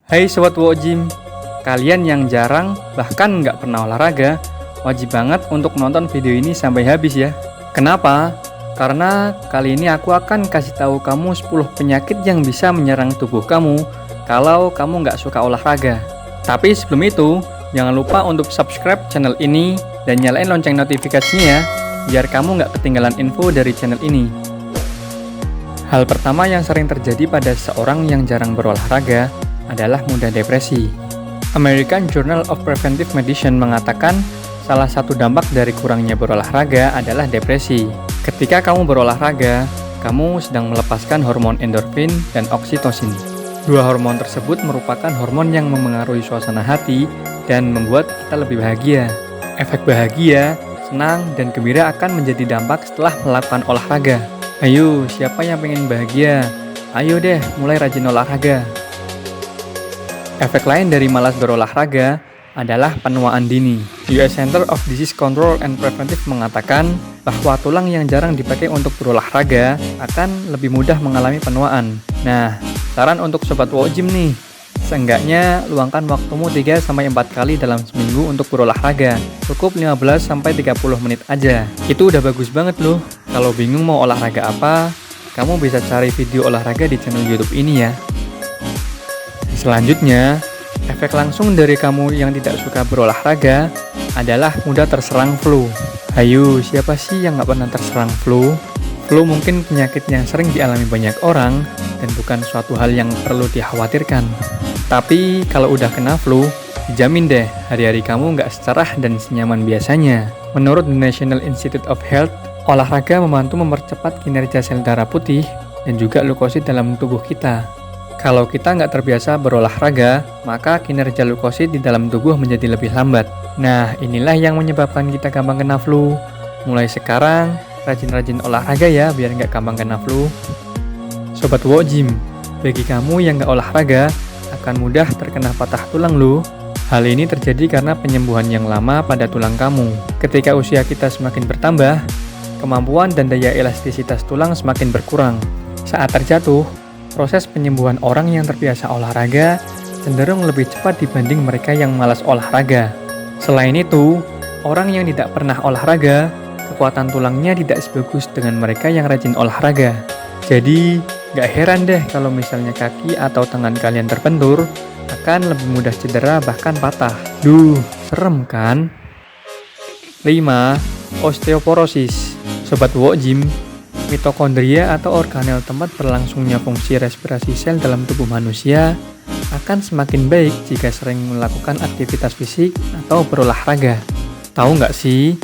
Hai Sobat Wo Gym, kalian yang jarang bahkan nggak pernah olahraga, wajib banget untuk nonton video ini sampai habis ya. Kenapa? Karena kali ini aku akan kasih tahu kamu 10 penyakit yang bisa menyerang tubuh kamu kalau kamu nggak suka olahraga. Tapi sebelum itu, jangan lupa untuk subscribe channel ini dan nyalain lonceng notifikasinya ya, biar kamu nggak ketinggalan info dari channel ini. Hal pertama yang sering terjadi pada seorang yang jarang berolahraga adalah mudah depresi. American Journal of Preventive Medicine mengatakan salah satu dampak dari kurangnya berolahraga adalah depresi. Ketika kamu berolahraga, kamu sedang melepaskan hormon endorfin dan oksitosin. Dua hormon tersebut merupakan hormon yang memengaruhi suasana hati dan membuat kita lebih bahagia. Efek bahagia, senang, dan gembira akan menjadi dampak setelah melakukan olahraga. Ayo, siapa yang pengen bahagia? Ayo deh, mulai rajin olahraga. Efek lain dari malas berolahraga adalah penuaan dini. US Center of Disease Control and Preventive mengatakan bahwa tulang yang jarang dipakai untuk berolahraga akan lebih mudah mengalami penuaan. Nah, saran untuk Sobat Wo Gym nih, seenggaknya luangkan waktumu 3-4 kali dalam seminggu untuk berolahraga. Cukup 15-30 menit aja. Itu udah bagus banget loh. Kalau bingung mau olahraga apa, kamu bisa cari video olahraga di channel YouTube ini ya. Selanjutnya, efek langsung dari kamu yang tidak suka berolahraga adalah mudah terserang flu. Hayu, siapa sih yang nggak pernah terserang flu? Flu mungkin penyakit yang sering dialami banyak orang dan bukan suatu hal yang perlu dikhawatirkan. Tapi kalau udah kena flu, dijamin deh hari-hari kamu nggak secerah dan senyaman biasanya. Menurut The National Institute of Health, olahraga membantu mempercepat kinerja sel darah putih dan juga leukosit dalam tubuh kita. Kalau kita nggak terbiasa berolahraga, maka kinerja leukosit di dalam tubuh menjadi lebih lambat. Nah, inilah yang menyebabkan kita gampang kena flu. Mulai sekarang, rajin-rajin olahraga ya, biar nggak gampang kena flu. Sobat Wo Gym, bagi kamu yang nggak olahraga, akan mudah terkena patah tulang loh. Hal ini terjadi karena penyembuhan yang lama pada tulang kamu. Ketika usia kita semakin bertambah, kemampuan dan daya elastisitas tulang semakin berkurang. Saat terjatuh, proses penyembuhan orang yang terbiasa olahraga cenderung lebih cepat dibanding mereka yang malas olahraga. Selain itu, orang yang tidak pernah olahraga, kekuatan tulangnya tidak sebagus dengan mereka yang rajin olahraga. Jadi, gak heran deh kalau misalnya kaki atau tangan kalian terbentur, akan lebih mudah cedera bahkan patah. Duh, serem kan? 5. Osteoporosis. Sobat Wo Gym, mitokondria atau organel tempat berlangsungnya fungsi respirasi sel dalam tubuh manusia akan semakin baik jika sering melakukan aktivitas fisik atau berolahraga. Tahu nggak sih,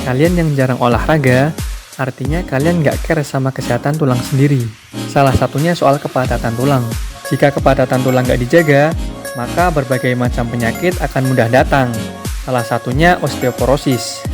kalian yang jarang olahraga, artinya kalian nggak care sama kesehatan tulang sendiri. Salah satunya soal kepadatan tulang. Jika kepadatan tulang nggak dijaga, maka berbagai macam penyakit akan mudah datang. Salah satunya osteoporosis.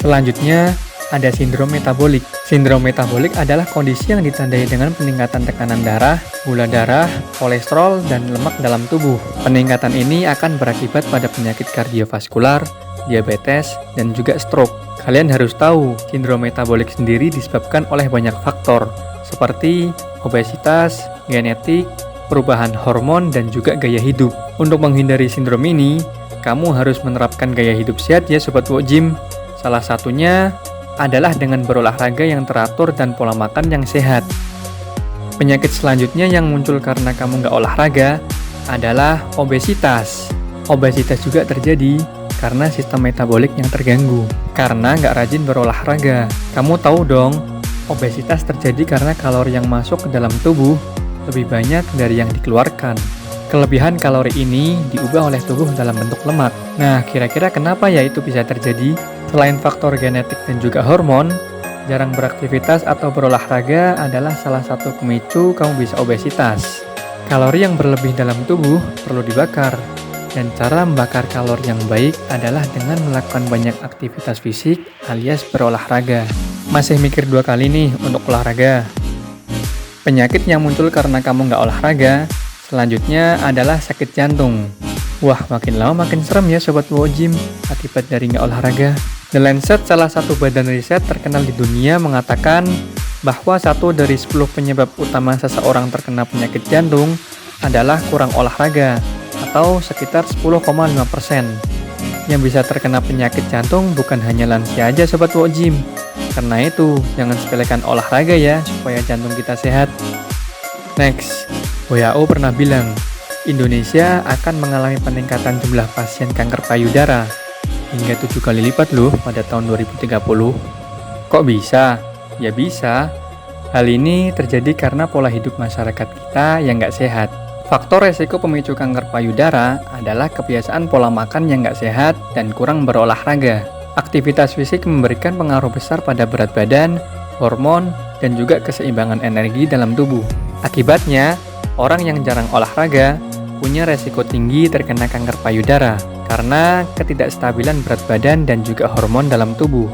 Selanjutnya, ada sindrom metabolik. Sindrom metabolik adalah kondisi yang ditandai dengan peningkatan tekanan darah, gula darah, kolesterol, dan lemak dalam tubuh. Peningkatan ini akan berakibat pada penyakit kardiovaskular, diabetes, dan juga stroke. Kalian harus tahu, sindrom metabolik sendiri disebabkan oleh banyak faktor, seperti obesitas, genetik, perubahan hormon, dan juga gaya hidup. Untuk menghindari sindrom ini, kamu harus menerapkan gaya hidup sehat ya Sobat Wo Gym. Salah satunya adalah dengan berolahraga yang teratur dan pola makan yang sehat. Penyakit selanjutnya yang muncul karena kamu nggak olahraga adalah obesitas. Obesitas juga terjadi karena sistem metabolik yang terganggu, karena nggak rajin berolahraga. Kamu tahu dong, obesitas terjadi karena kalori yang masuk ke dalam tubuh lebih banyak dari yang dikeluarkan. Kelebihan kalori ini diubah oleh tubuh dalam bentuk lemak. Nah, kira-kira kenapa ya itu bisa terjadi? Selain faktor genetik dan juga hormon, jarang beraktivitas atau berolahraga adalah salah satu pemicu kamu bisa obesitas. Kalori yang berlebih dalam tubuh perlu dibakar, dan cara membakar kalori yang baik adalah dengan melakukan banyak aktivitas fisik alias berolahraga. Masih mikir 2 kali nih untuk olahraga? Penyakit yang muncul karena kamu nggak olahraga, selanjutnya adalah sakit jantung. Wah, makin lama makin serem ya Sobat Wo Gym akibat dari nggak olahraga. The Lancet, salah satu badan riset terkenal di dunia, mengatakan bahwa 1 dari 10 penyebab utama seseorang terkena penyakit jantung adalah kurang olahraga, atau sekitar 10,5%. Yang bisa terkena penyakit jantung bukan hanya lansia aja Sobat Walk Gym. Karena itu, jangan sepelekan olahraga ya, supaya jantung kita sehat. Next, WHO pernah bilang, Indonesia akan mengalami peningkatan jumlah pasien kanker payudara hingga 7 kali lipat loh pada tahun 2030. Kok bisa? Ya bisa. Hal ini terjadi karena pola hidup masyarakat kita yang nggak sehat. Faktor resiko pemicu kanker payudara adalah kebiasaan pola makan yang nggak sehat dan kurang berolahraga. Aktivitas fisik memberikan pengaruh besar pada berat badan, hormon, dan juga keseimbangan energi dalam tubuh. Akibatnya, orang yang jarang olahraga punya resiko tinggi terkena kanker payudara karena ketidakstabilan berat badan dan juga hormon dalam tubuh.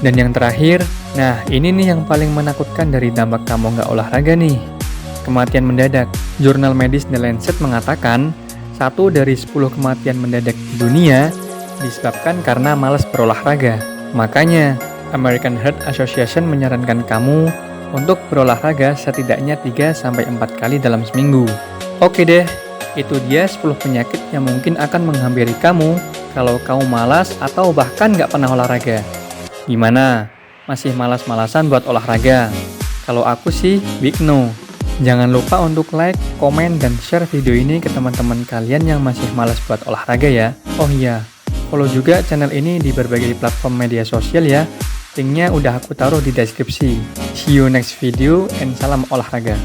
Dan yang terakhir, nah ini nih yang paling menakutkan dari dampak kamu nggak olahraga nih. Kematian mendadak. Jurnal medis The Lancet mengatakan, 1 dari 10 kematian mendadak di dunia disebabkan karena malas berolahraga. Makanya, American Heart Association menyarankan kamu untuk berolahraga setidaknya 3-4 kali dalam seminggu. Oke deh, itu dia 10 penyakit yang mungkin akan menghampiri kamu kalau kamu malas atau bahkan nggak pernah olahraga. Gimana? Masih malas-malasan buat olahraga? Kalau aku sih, big no. Jangan lupa untuk like, komen, dan share video ini ke teman-teman kalian yang masih malas buat olahraga ya. Oh iya, follow juga channel ini di berbagai platform media sosial ya. Linknya udah aku taruh di deskripsi. See you next video and salam olahraga.